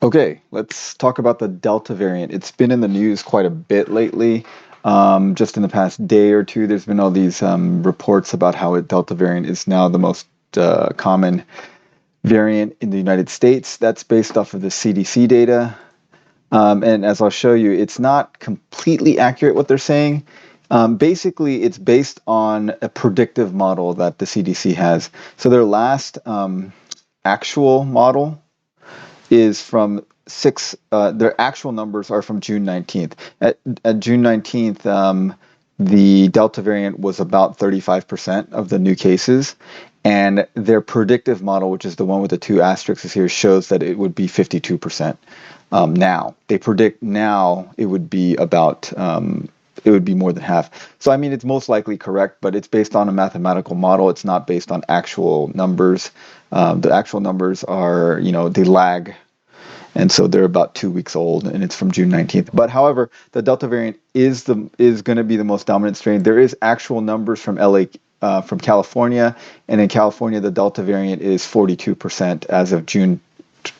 Okay, let's talk about the Delta variant. It's been in the news quite a bit lately. Just in the past day or two, there's been all these reports about how a Delta variant is now the most common variant in the United States. That's based off of the CDC data. And as I'll show you, it's not completely accurate what they're saying. Basically, it's based on a predictive model that the CDC has. So their last actual model is from their actual numbers are from June 19th. At June 19th, the Delta variant was about 35% of the new cases. And their predictive model, which is the one with the two asterisks here, shows that it would be 52%. Now they predict now it would be about it would be more than half. So I mean, it's most likely correct, but it's based on a mathematical model. It's not based on actual numbers. The actual numbers are, they lag, and so they're about 2 weeks old, and it's from June 19th. But however, the Delta variant is going to be the most dominant strain. There is actual numbers from from California, and in California, the Delta variant is 42% as of June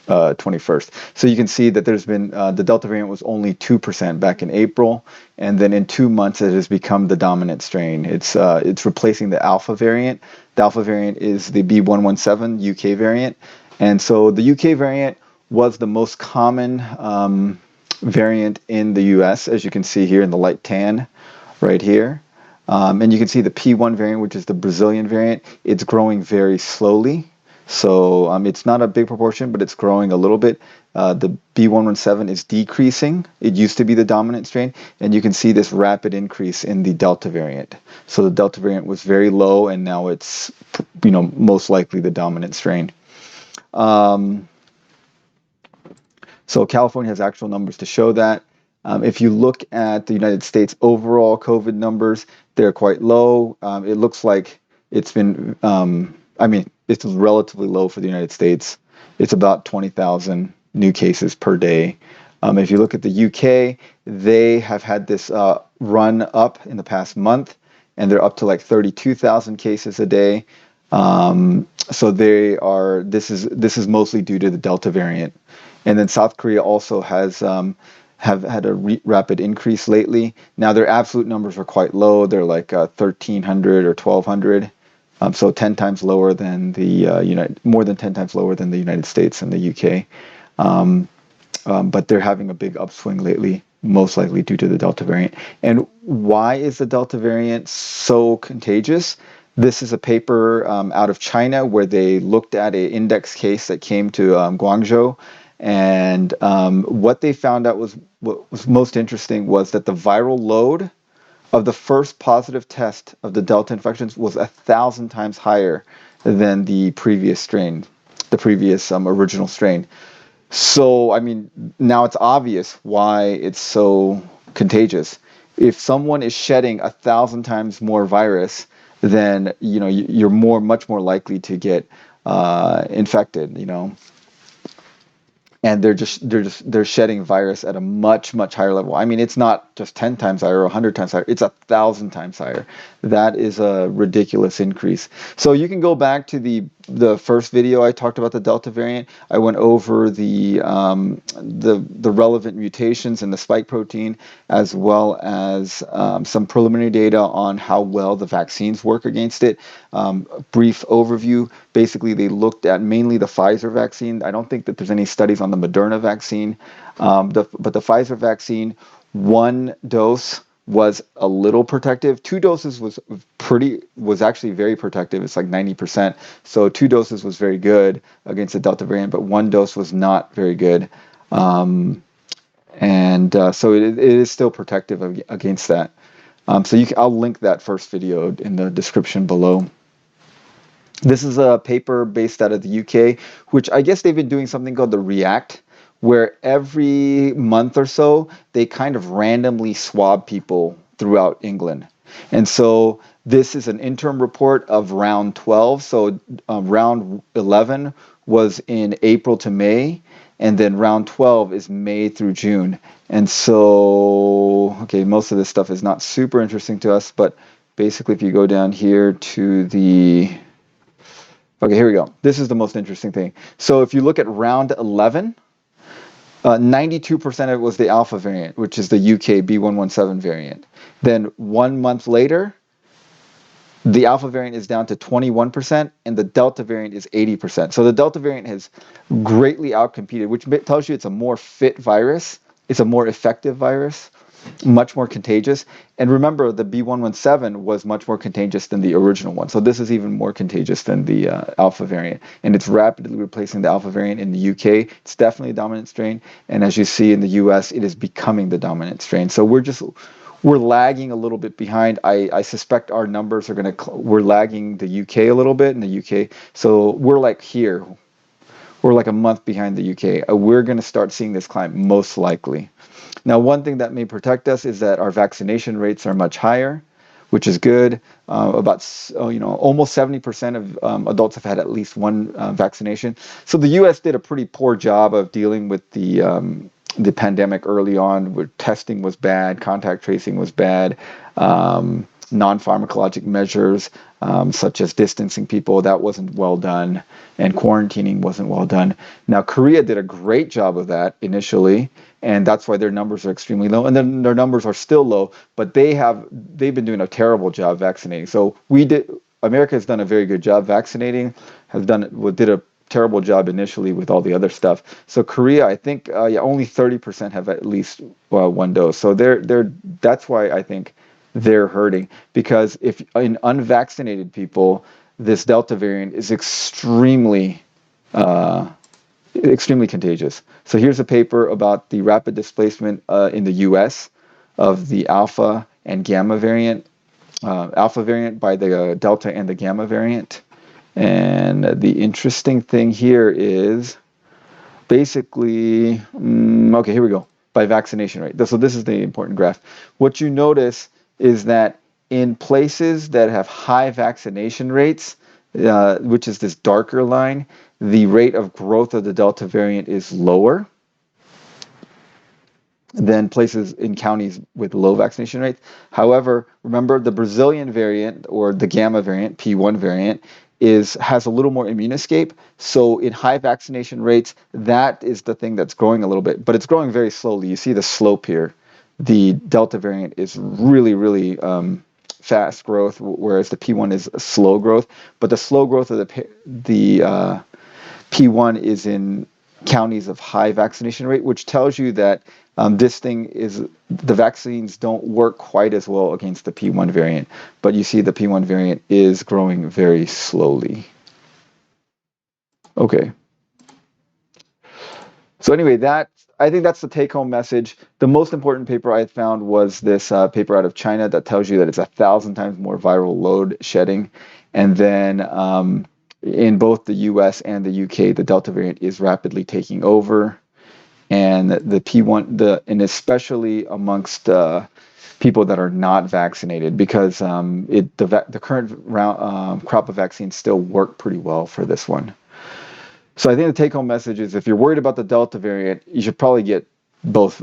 21st. So you can see that there's been the Delta variant was only 2% back in April, and then in 2 months it has become the dominant strain. It's replacing the Alpha variant. The Alpha variant is the B.1.1.7 UK variant, and so the UK variant was the most common variant in the US, as you can see here in the light tan right here. And you can see the P1 variant, which is the Brazilian variant. It's growing very slowly. So it's not a big proportion, but it's growing a little bit. The B.1.1.7 is decreasing. It used to be the dominant strain, and you can see this rapid increase in the Delta variant. So the Delta variant was very low, and now it's, most likely the dominant strain. So California has actual numbers to show that. If you look at the United States overall COVID numbers, they're quite low. It looks like it's been, it's relatively low for the United States. It's about 20,000 new cases per day. If you look at the UK, they have had this run up in the past month, and they're up to like 32,000 cases a day. So this is mostly due to the Delta variant. And then South Korea also has have had a rapid increase lately. Now their absolute numbers are quite low. They're like 1,300 or 1,200, so 10 times lower than more than 10 times lower than the United States and the UK. But they're having a big upswing lately, most likely due to the Delta variant. And why is the Delta variant so contagious? This is a paper out of China where they looked at an index case that came to Guangzhou. And what they found out what was most interesting was that the viral load of the first positive test of the Delta infections was 1,000 times higher than the previous strain, the previous original strain. So, I mean, now it's obvious why it's so contagious. If someone is shedding 1,000 times more virus, then you're much more likely to get infected. And they're shedding virus at a much higher level. I mean, it's not just 10 times higher or 100 times higher, it's 1,000 times higher. That is a ridiculous increase. So you can go back to the first video I talked about the Delta variant. I went over the relevant mutations in the spike protein, as well as some preliminary data on how well the vaccines work against it. Brief overview. Basically, they looked at mainly the Pfizer vaccine. I don't think that there's any studies on the Moderna vaccine, but the Pfizer vaccine, one dose was a little protective. 2 doses was actually very protective. It's like 90%. So 2 doses was very good against the Delta variant, but 1 dose was not very good. So it is still protective against that. So I'll link that first video in the description below. This is a paper based out of the UK, which I guess they've been doing something called the REACT, where every month or so, they kind of randomly swab people throughout England. And so this is an interim report of round 12. So round 11 was in April to May, and then round 12 is May through June. And so, okay, most of this stuff is not super interesting to us, but basically if you go down here to okay, here we go. This is the most interesting thing. So if you look at round 11, 92% of it was the alpha variant, which is the UK B117 variant. Then 1 month later, the alpha variant is down to 21% and the delta variant is 80%. So the delta variant has greatly outcompeted, which tells you it's a more fit virus, it's a more effective virus, much more contagious. And remember, the B117 was much more contagious than the original one. So this is even more contagious than the alpha variant. And it's rapidly replacing the alpha variant in the UK. It's definitely a dominant strain. And as you see in the US, it is becoming the dominant strain. So we're lagging a little bit behind. I suspect our numbers are we're lagging the UK a little bit in the UK. So we're like here. We're like a month behind the UK. We're going to start seeing this climb most likely. Now, one thing that may protect us is that our vaccination rates are much higher, which is good. Almost 70% of adults have had at least one vaccination. So the U.S. did a pretty poor job of dealing with the pandemic early on, where testing was bad, contact tracing was bad, non-pharmacologic measures such as distancing people, that wasn't well done, and quarantining wasn't well done. Now, Korea did a great job of that initially, and that's why their numbers are extremely low. And then their numbers are still low, but they've been doing a terrible job vaccinating. So America has done a very good job vaccinating, did a terrible job initially with all the other stuff. So Korea, I think, only 30% have at least one dose. So that's why I think they're hurting, because if in unvaccinated people, this Delta variant is extremely contagious. So here's a paper about the rapid displacement in the U.S. of the alpha and gamma variant, alpha variant by the delta and the gamma variant. And the interesting thing here is basically, okay, here we go, by vaccination rate. So this is the important graph. What you notice is that in places that have high vaccination rates, which is this darker line, the rate of growth of the Delta variant is lower than places in counties with low vaccination rates. However, remember the Brazilian variant, or the gamma variant, P1 variant, has a little more immune escape. So in high vaccination rates, that is the thing that's growing a little bit, but it's growing very slowly. You see the slope here. The Delta variant is really, really fast growth, whereas the P1 is slow growth. But the slow growth of the P1 is in counties of high vaccination rate, which tells you that the vaccines don't work quite as well against the P1 variant. But you see the P1 variant is growing very slowly. Okay. So anyway, I think that's the take-home message. The most important paper I found was this paper out of China that tells you that it's 1,000 times more viral load shedding. And then in both the US and the UK, the Delta variant is rapidly taking over. And the P1, and especially amongst people that are not vaccinated, because the current crop of vaccines still work pretty well for this one. So I think the take-home message is, if you're worried about the Delta variant, you should probably get both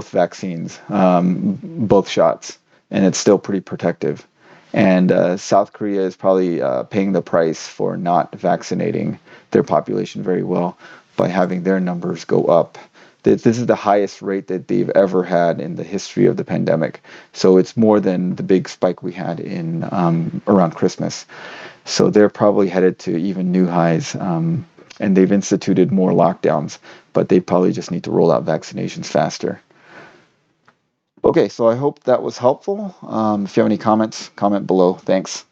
vaccines, both shots, and it's still pretty protective. And South Korea is probably paying the price for not vaccinating their population very well by having their numbers go up. This is the highest rate that they've ever had in the history of the pandemic. So it's more than the big spike we had in around Christmas. So they're probably headed to even new highs, and they've instituted more lockdowns, but they probably just need to roll out vaccinations faster. Okay, so I hope that was helpful. If you have any comments, comment below. Thanks.